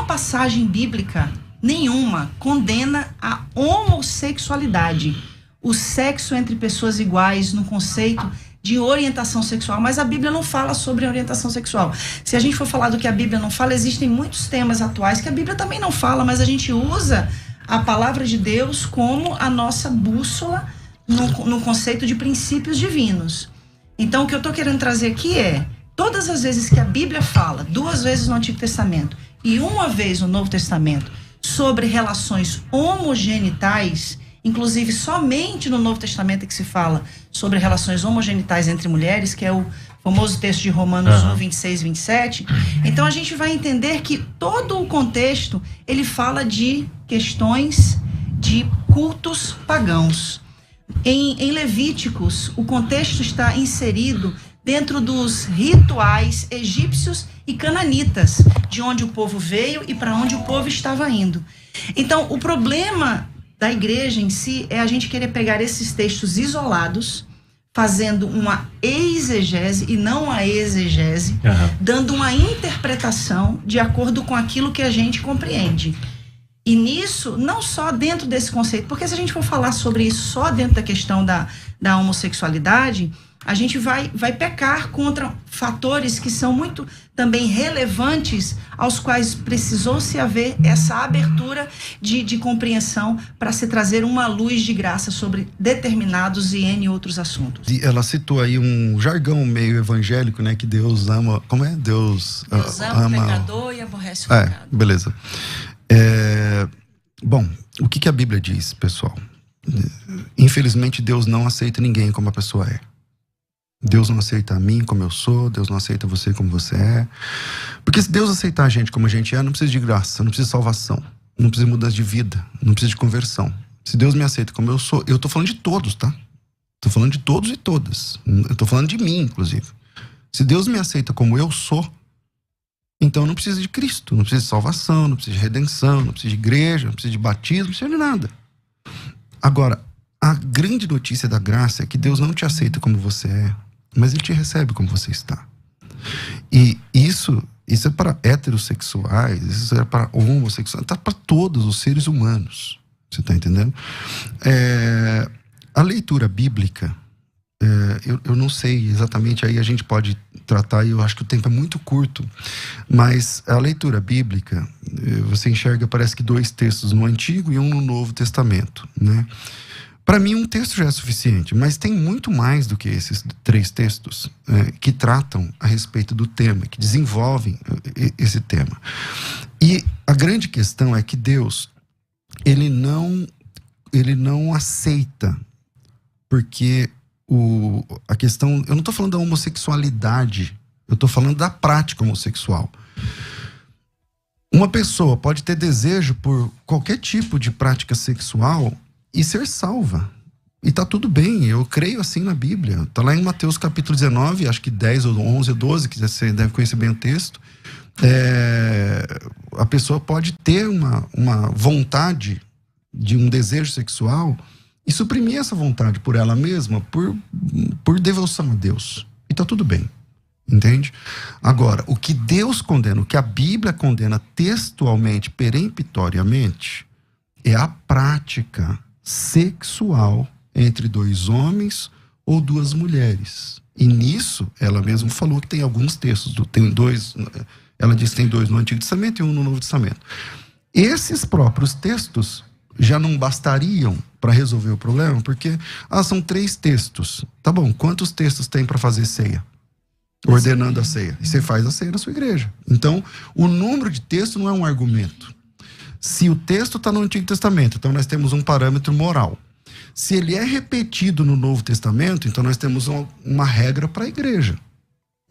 nenhuma passagem bíblica, nenhuma, condena a homossexualidade, o sexo entre pessoas iguais no conceito de orientação sexual, mas a Bíblia não fala sobre orientação sexual. Se a gente for falar do que a Bíblia não fala, existem muitos temas atuais que a Bíblia também não fala, mas a gente usa a palavra de Deus como a nossa bússola no conceito de princípios divinos. Então, o que eu estou querendo trazer aqui é, todas as vezes que a Bíblia fala, 2 vezes no Antigo Testamento e 1 vez no Novo Testamento, sobre relações homogenitais, inclusive somente no Novo Testamento é que se fala sobre relações homogenitais entre mulheres, que é o famoso texto de Romanos 1, 26 e 27. Então a gente vai entender que todo o contexto, ele fala de questões de cultos pagãos. Em Levíticos, o contexto está inserido dentro dos rituais egípcios e cananitas, de onde o povo veio e para onde o povo estava indo. Então, o problema da igreja em si é a gente querer pegar esses textos isolados, fazendo uma exegese e não uma exegese, dando uma interpretação de acordo com aquilo que a gente compreende. E nisso, não só dentro desse conceito, porque se a gente for falar sobre isso só dentro da questão da homossexualidade, a gente vai pecar contra fatores que são muito também relevantes, aos quais precisou se haver essa abertura de compreensão para se trazer uma luz de graça sobre determinados e N outros assuntos. E ela citou aí um jargão meio evangélico, né? Que Deus ama... Como é? Deus ama o pecador e aborrece o pecado. Beleza. Bom, o que a Bíblia diz, pessoal? Infelizmente, Deus não aceita ninguém como a pessoa é. Deus não aceita a mim como eu sou, Deus não aceita você como você é. Porque se Deus aceitar a gente como a gente é, não precisa de graça, não precisa de salvação, não precisa de mudança de vida, não precisa de conversão. Se Deus me aceita como eu sou, eu tô falando de todos, tá? Tô falando de todos e todas. Eu tô falando de mim, inclusive. Se Deus me aceita como eu sou, então não precisa de Cristo, não precisa de salvação, não precisa de redenção, não precisa de igreja, não precisa de batismo, não precisa de nada. Agora, a grande notícia da graça é que Deus não te aceita como você é, mas Ele te recebe como você está. E isso é para heterossexuais, isso é para homossexuais, tá para todos os seres humanos. Você está entendendo? A leitura bíblica, eu não sei exatamente, aí a gente pode tratar, e eu acho que o tempo é muito curto, mas a leitura bíblica, você enxerga, parece que 2 textos no Antigo e 1 no Novo Testamento, né? Para mim, um texto já é suficiente, mas tem muito mais do que esses 3 textos que tratam a respeito do tema, que desenvolvem esse tema. E a grande questão é que Deus, ele não aceita, porque a questão... Eu não estou falando da homossexualidade, eu estou falando da prática homossexual. Uma pessoa pode ter desejo por qualquer tipo de prática sexual e ser salva. E tá tudo bem, eu creio assim na Bíblia. Tá lá em Mateus capítulo 19, acho que 10 ou 11 ou 12, que você deve conhecer bem o texto. A pessoa pode ter uma vontade de um desejo sexual e suprimir essa vontade por ela mesma, por devoção a Deus. E tá tudo bem, entende? Agora, o que Deus condena, o que a Bíblia condena textualmente, peremptoriamente, é a prática sexual entre 2 homens ou 2 mulheres. E nisso, ela mesma falou que tem alguns textos, ela diz que tem 2 no Antigo Testamento e 1 no Novo Testamento. Esses próprios textos já não bastariam para resolver o problema, porque são 3 textos. Tá bom, quantos textos tem para fazer ceia? Ordenando a ceia. E você faz a ceia na sua igreja. Então, o número de textos não é um argumento. Se o texto está no Antigo Testamento, então nós temos um parâmetro moral. Se ele é repetido no Novo Testamento, então nós temos uma regra para a igreja.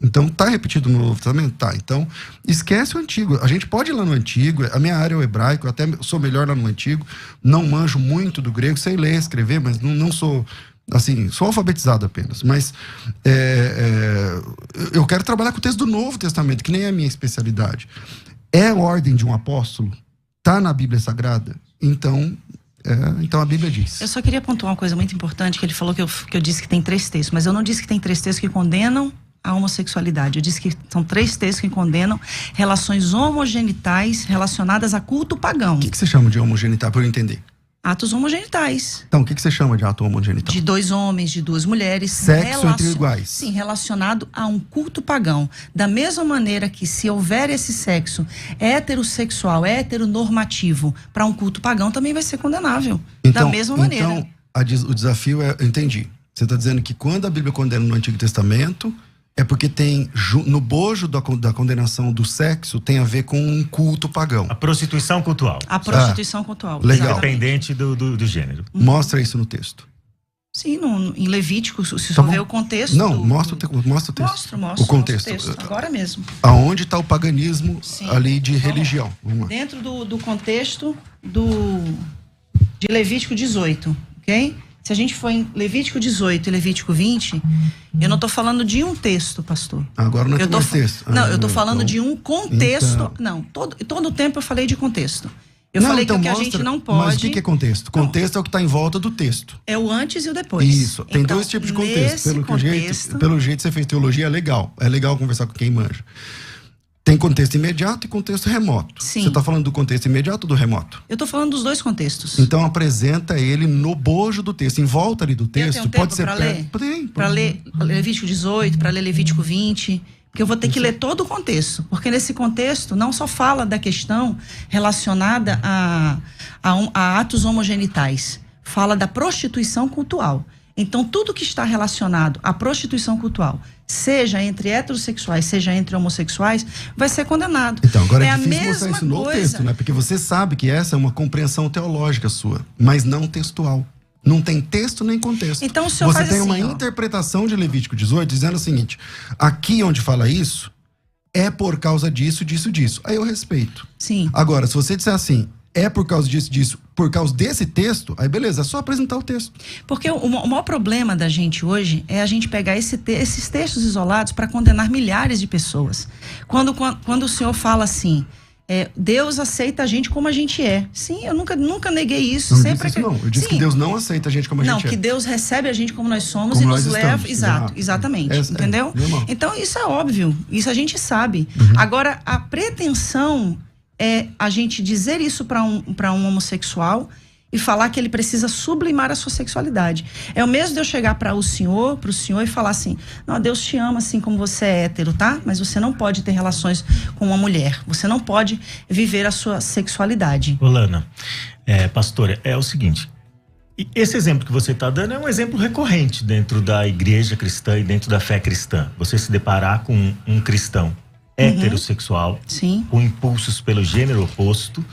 Então, está repetido no Novo Testamento? Tá. Então, esquece o Antigo. A gente pode ir lá no Antigo, a minha área é o hebraico, eu até sou melhor lá no Antigo, não manjo muito do grego, sei ler, escrever, mas não sou, assim, sou alfabetizado apenas. Mas eu quero trabalhar com o texto do Novo Testamento, que nem é a minha especialidade. É a ordem de um apóstolo? Está na Bíblia Sagrada? Então a Bíblia diz. Eu só queria pontuar uma coisa muito importante, que ele falou que eu disse que tem 3 textos, mas eu não disse que tem 3 textos que condenam a homossexualidade. Eu disse que são 3 textos que condenam relações homogenitais relacionadas a culto pagão. O que você chama de homogenital, para eu entender? Atos homogenitais. Então, o que você chama de ato homogenital? De 2 homens, de 2 mulheres. Sexo entre iguais. Sim, relacionado a um culto pagão. Da mesma maneira que se houver esse sexo heterossexual, heteronormativo, para um culto pagão, também vai ser condenável. Então, da mesma maneira. Então, o desafio é, eu entendi. Você está dizendo que quando a Bíblia condena no Antigo Testamento, é porque tem, no bojo da condenação do sexo, tem a ver com um culto pagão. A prostituição cultural. A prostituição cultural. Legal. Independente do gênero. Mostra isso no texto. Sim, em Levítico, se Tá você bom. ver o contexto. Não, mostra o texto. Mostro o contexto. Agora mesmo. Aonde está o paganismo? Sim. Ali de religião. Vamos lá. Dentro do contexto de Levítico 18, ok? Se a gente for em Levítico 18 e Levítico 20, eu não estou falando de um texto, pastor. Agora não é mais texto. Não, eu estou falando então, de um contexto. então. Não, todo o tempo eu falei de contexto. Eu falei que o que a gente não pode... Mas o que é contexto? Contexto é o que está em volta do texto. É o antes e o depois. Isso. Tem então, 2 tipos de contexto. Pelo jeito que você fez teologia, é legal. É legal conversar com quem manja. Tem contexto imediato e contexto remoto. Sim. Você está falando do contexto imediato ou do remoto? Eu estou falando dos 2 contextos. Então apresenta ele no bojo do texto, em volta ali do texto. Pode ser para ler? Para ler Levítico 18, para ler Levítico 20, porque eu vou ter que ler todo o contexto, porque nesse contexto não só fala da questão relacionada a atos homogenitais, fala da prostituição cultural. Então, tudo que está relacionado à prostituição cultural, seja entre heterossexuais, seja entre homossexuais, vai ser condenado. Então, agora é a difícil mostrar isso no texto, né? Porque você sabe que essa é uma compreensão teológica sua, mas não textual. Não tem texto nem contexto. Então, o senhor você faz tem assim, uma interpretação de Levítico 18 dizendo o seguinte: aqui onde fala isso, é por causa disso, disso, disso. Aí eu respeito. Sim. Agora, se você disser assim, é por causa disso, disso, por causa desse texto, aí beleza, é só apresentar o texto. Porque o maior problema da gente hoje é a gente pegar esses textos isolados para condenar milhares de pessoas. Quando o senhor fala assim, Deus aceita a gente como a gente é. Sim, eu nunca neguei isso. Não disse isso, não. Eu disse que Deus não aceita a gente como a gente é. Não, que Deus recebe a gente como nós somos como e nos leva... Estamos. Exatamente. Entendeu? Então, isso é óbvio. Isso a gente sabe. Agora, a pretensão é a gente dizer isso para um homossexual e falar que ele precisa sublimar a sua sexualidade. É o mesmo de eu chegar para o senhor e falar assim, não, Deus te ama assim como você é hétero, tá? Mas você não pode ter relações com uma mulher. Você não pode viver a sua sexualidade. Olana, pastora, é o seguinte, esse exemplo que você está dando é um exemplo recorrente dentro da igreja cristã e dentro da fé cristã. Você se deparar com um cristão heterossexual, Sim. com impulsos pelo gênero oposto,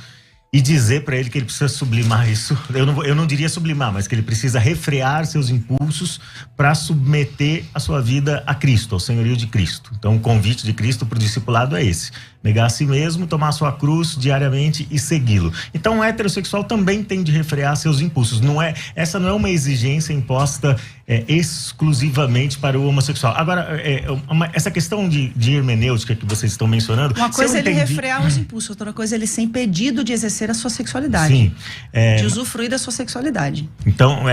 e dizer para ele que ele precisa sublimar isso. Eu não diria sublimar, mas que ele precisa refrear seus impulsos para submeter a sua vida a Cristo, ao senhorio de Cristo. Então, o convite de Cristo para o discipulado é esse: negar a si mesmo, tomar a sua cruz diariamente e segui-lo. Então, o heterossexual também tem de refrear seus impulsos. Essa não é uma exigência imposta exclusivamente para o homossexual. Agora, essa questão de hermenêutica que vocês estão mencionando... Uma coisa é ele refrear os impulsos, outra coisa é ele ser impedido de exercer a sua sexualidade. Sim. De usufruir da sua sexualidade. Então,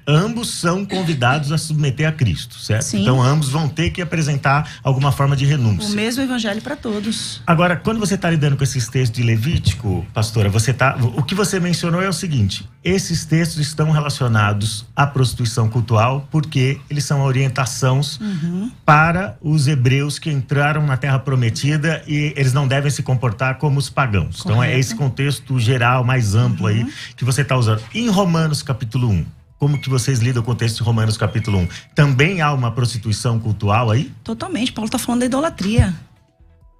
ambos são convidados a submeter a Cristo, certo? Sim. Então, ambos vão ter que apresentar alguma forma de renúncia. O mesmo evangelho para todos. Agora, quando você está lidando com esses textos de Levítico, pastora, o que você mencionou é o seguinte: esses textos estão relacionados à prostituição cultural porque eles são orientações para os hebreus que entraram na Terra Prometida e eles não devem se comportar como os pagãos. Correto. Então, é esse contexto geral, mais amplo aí, que você está usando. Em Romanos capítulo 1, como que vocês lidam com o texto de Romanos capítulo 1? Também há uma prostituição cultural aí? Totalmente. Paulo está falando da idolatria.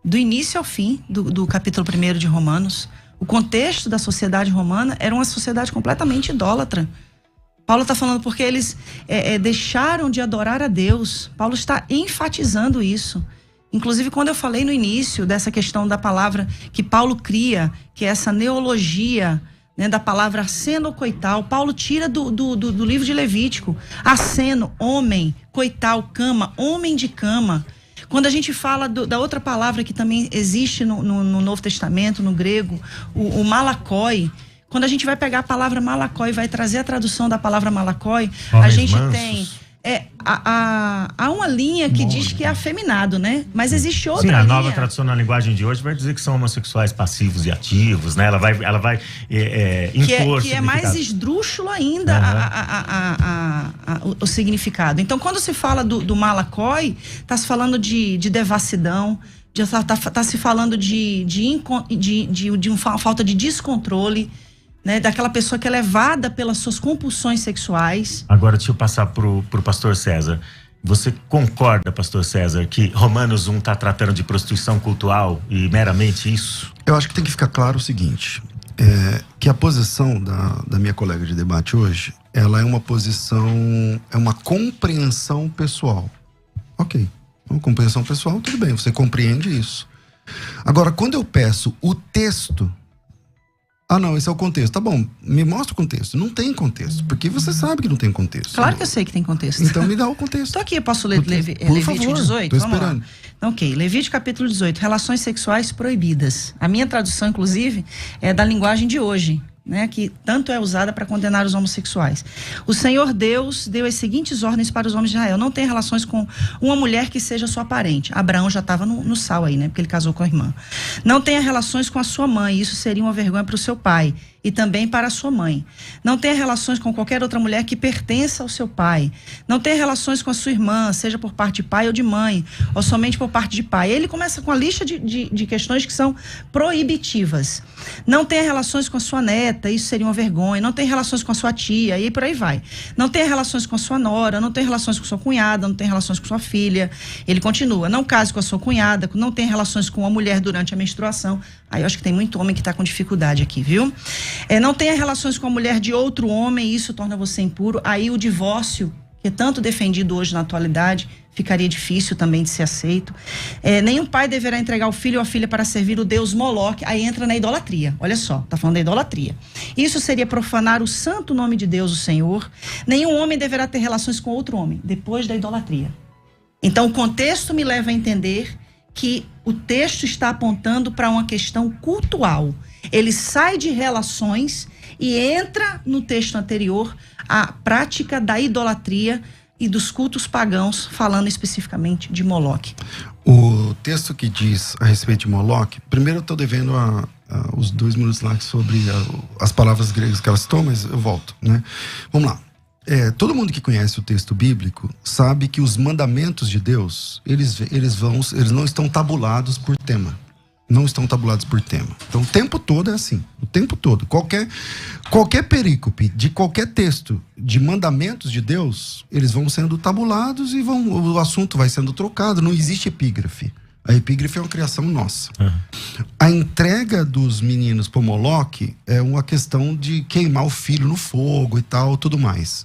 Do início ao fim do capítulo 1 de Romanos. O contexto da sociedade romana era uma sociedade completamente idólatra. Paulo está falando porque eles deixaram de adorar a Deus. Paulo está enfatizando isso. Inclusive, quando eu falei no início dessa questão da palavra que Paulo cria, que é essa neologia, né, da palavra aceno ou coital, Paulo tira do livro de Levítico. Aceno, homem, coital, cama, homem de cama. Quando a gente fala da outra palavra que também existe no Novo Testamento, no grego, o malakoi. Quando a gente vai pegar a palavra malakoi e vai trazer a tradução da palavra malakoi, a gente tem há uma linha que diz que é afeminado, né? Mas existe outra linha. Sim, a nova tradução na linguagem de hoje vai dizer que são homossexuais passivos e ativos, né? Ela vai impor que é mais esdrúxulo ainda o significado. Então, quando se fala do malakoi, está se falando de devassidão, está se falando de uma falta de descontrole, né, daquela pessoa que é levada pelas suas compulsões sexuais. Agora, deixa eu passar pro pastor César. Você concorda, pastor César, que Romanos 1 está tratando de prostituição cultural e meramente isso? Eu acho que tem que ficar claro o seguinte, que a posição da minha colega de debate hoje, ela é uma posição, é uma compreensão pessoal. Ok, uma compreensão pessoal, tudo bem, você compreende isso. Agora, quando eu peço o texto, não, esse é o contexto. Tá bom, me mostra o contexto. Não tem contexto, porque você sabe que não tem contexto. Claro que eu sei que tem contexto. Então me dá o contexto. Tô aqui, eu posso ler Levítico 18? Tô esperando. Lá. Então, ok, Levítico capítulo 18, relações sexuais proibidas. A minha tradução, inclusive, é da linguagem de hoje, né, que tanto é usada para condenar os homossexuais. O Senhor Deus deu as seguintes ordens para os homens de Israel: não tenha relações com uma mulher que seja sua parente. Abraão já estava no sal aí, né, porque ele casou com a irmã. Não tenha relações com a sua mãe, isso seria uma vergonha para o seu pai e também para a sua mãe. Não tenha relações com qualquer outra mulher que pertença ao seu pai. Não tenha relações com a sua irmã, seja por parte de pai ou de mãe, ou somente por parte de pai. Ele começa com a lista de questões que são proibitivas. Não tenha relações com a sua neta, isso seria uma vergonha. Não tenha relações com a sua tia, e por aí vai. Não tenha relações com a sua nora, não tenha relações com sua cunhada, não tenha relações com sua filha. Ele continua: não case com a sua cunhada, não tenha relações com uma mulher durante a menstruação. Aí eu acho que tem muito homem que está com dificuldade aqui, viu? Não tenha relações com a mulher de outro homem, isso torna você impuro. Aí o divórcio, que é tanto defendido hoje na atualidade, ficaria difícil também de ser aceito. Nenhum pai deverá entregar o filho ou a filha para servir o deus Moloque. Aí entra na idolatria. Olha só, tá falando da idolatria. Isso seria profanar o santo nome de Deus, o Senhor. Nenhum homem deverá ter relações com outro homem, depois da idolatria. Então o contexto me leva a entender que o texto está apontando para uma questão cultual. Ele sai de relações e entra no texto anterior a prática da idolatria e dos cultos pagãos, falando especificamente de Moloque. O texto que diz a respeito de Moloque, primeiro eu estou devendo os 2 minutos lá sobre as palavras gregas que elas citou, mas eu volto, né? Vamos lá. Todo mundo que conhece o texto bíblico sabe que os mandamentos de Deus, eles não estão tabulados por tema. Não estão tabulados por tema. Então o tempo todo é assim. O tempo todo. Qualquer perícope de qualquer texto de mandamentos de Deus, eles vão sendo tabulados e o assunto vai sendo trocado. Não existe epígrafe. A epígrafe é uma criação nossa. A entrega dos meninos para Moloque é uma questão de queimar o filho no fogo e tal, tudo mais.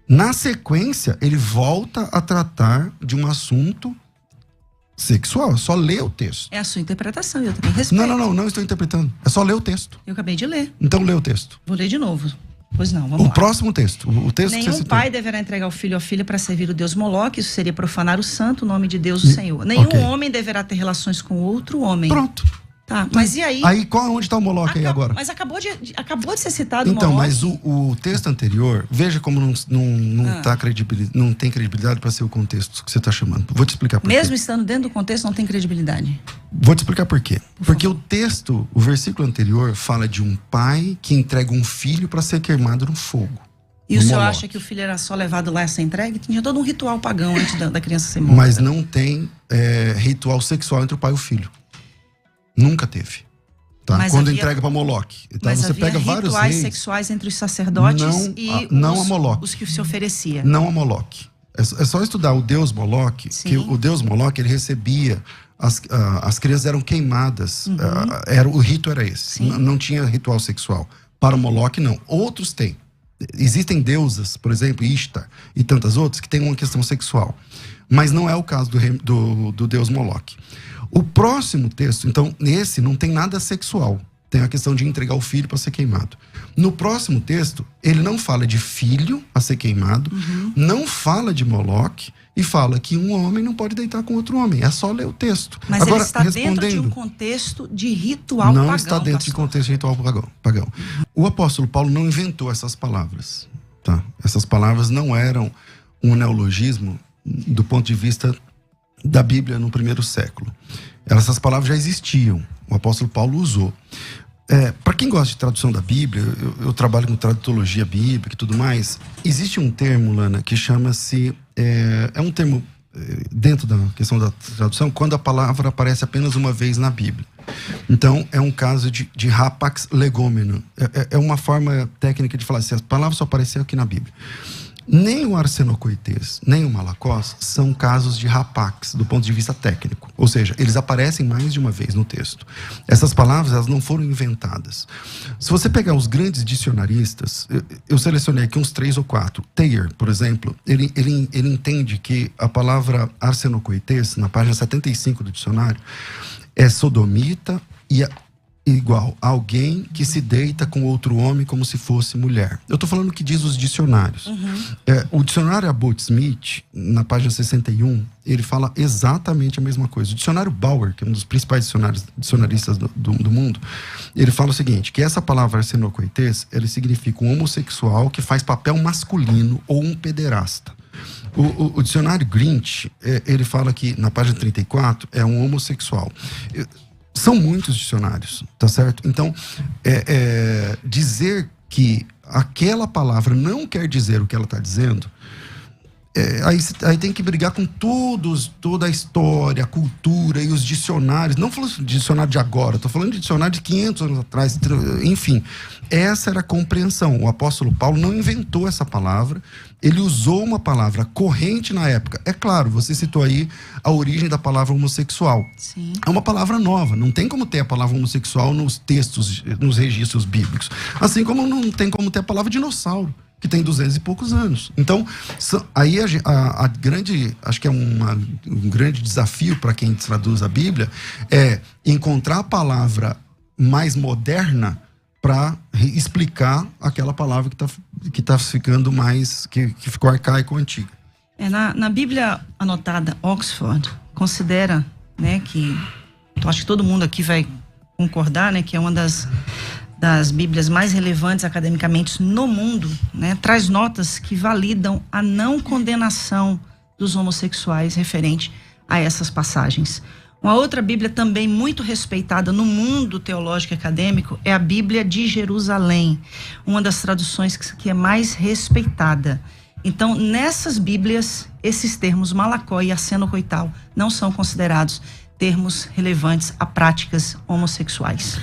Na sequência, ele volta a tratar de um assunto sexual. É só ler o texto. É a sua interpretação, eu também respeito. Não estou interpretando. É só ler o texto. Eu acabei de ler. Então lê o texto. Vou ler de novo. Pois não, vamos lá. O próximo texto. O texto que você Nenhum citou. pai deverá entregar o filho ou a filha para servir o deus Moloque, isso seria profanar o santo nome de Deus, o Senhor. Nenhum homem deverá ter relações com outro homem. Pronto. Tá, mas e aí? Aí onde está o Moloque aí agora? Mas acabou de ser citado então, o Moloque. Mas o texto anterior, veja como não tem credibilidade para ser o contexto que você está chamando. Vou te explicar por quê. Mesmo estando dentro do contexto, não tem credibilidade. Vou te explicar por quê. Porque o texto, o versículo anterior, fala de um pai que entrega um filho para ser queimado no fogo. E o senhor acha que o filho era só levado lá a ser entregue? Tinha todo um ritual pagão antes da criança ser morta. Mas não tem ritual sexual entre o pai e o filho. Nunca teve. Tá? Quando entrega para Moloque. Tá? Mas você havia pega vários rituais reis, sexuais entre os sacerdotes os que se oferecia. Não a Moloque. É só estudar o deus Moloque, que o deus Moloque, ele recebia, as crianças eram queimadas, o rito era esse. Não tinha ritual sexual. Para o Moloque, não. Outros têm. Existem deusas, por exemplo, Ishtar e tantas outras, que têm uma questão sexual. Mas não é o caso do deus Moloque. O próximo texto, então, nesse não tem nada sexual. Tem a questão de entregar o filho para ser queimado. No próximo texto, ele não fala de filho a ser queimado, não fala de Moloque e fala que um homem não pode deitar com outro homem. É só ler o texto. Mas agora, ele está dentro de um contexto de ritual pagão. Não está dentro de contexto de ritual pagão. O apóstolo Paulo não inventou essas palavras. Tá? Essas palavras não eram um neologismo do ponto de vista da Bíblia no primeiro século. Essas palavras já existiam, o apóstolo Paulo usou. Para quem gosta de tradução da Bíblia, eu trabalho com tradutologia bíblica e tudo mais, existe um termo, Lana, que chama-se... É um termo dentro da questão da tradução, quando a palavra aparece apenas uma vez na Bíblia. Então, é um caso de rapax legomeno. É uma forma técnica de falar assim, as palavras só apareceram aqui na Bíblia. Nem o arsenocoites, nem o malakós são casos de rapax, do ponto de vista técnico. Ou seja, eles aparecem mais de uma vez no texto. Essas palavras, elas não foram inventadas. Se você pegar os grandes dicionaristas, eu selecionei aqui uns 3 ou 4. Thayer, por exemplo, ele entende que a palavra arsenocoites, na página 75 do dicionário, é sodomita e igual a alguém que se deita com outro homem como se fosse mulher. Eu estou falando o que diz os dicionários. O dicionário Abbott-Smith, na página 61, ele fala exatamente a mesma coisa. O dicionário Bauer, que é um dos principais dicionaristas do mundo, ele fala o seguinte, que essa palavra arsenocoites, ele significa um homossexual que faz papel masculino ou um pederasta. O dicionário Grinch, ele fala que, na página 34, é um homossexual. São muitos dicionários, tá certo? Então, dizer que aquela palavra não quer dizer o que ela está dizendo, aí tem que brigar com toda a história, a cultura e os dicionários. Não falando de dicionário de agora, estou falando de dicionário de 500 anos atrás. Enfim, essa era a compreensão. O apóstolo Paulo não inventou essa palavra, ele usou uma palavra corrente na época. É claro, você citou aí a origem da palavra homossexual. Sim. É uma palavra nova, não tem como ter a palavra homossexual nos textos, nos registros bíblicos. Assim como não tem como ter a palavra dinossauro, que tem 200 e poucos anos. Então, aí a grande, acho que é um grande desafio para quem traduz a Bíblia, é encontrar a palavra mais moderna para explicar aquela palavra que tá ficando mais, que ficou arcaico, antiga. Na Bíblia anotada Oxford, considera, né, que, eu acho que todo mundo aqui vai concordar, né, que é uma das Bíblias mais relevantes academicamente no mundo, né, traz notas que validam a não condenação dos homossexuais referente a essas passagens. Uma outra Bíblia também muito respeitada no mundo teológico e acadêmico é a Bíblia de Jerusalém, uma das traduções que é mais respeitada. Então, nessas Bíblias, esses termos malakó e arsenocoital não são considerados termos relevantes a práticas homossexuais.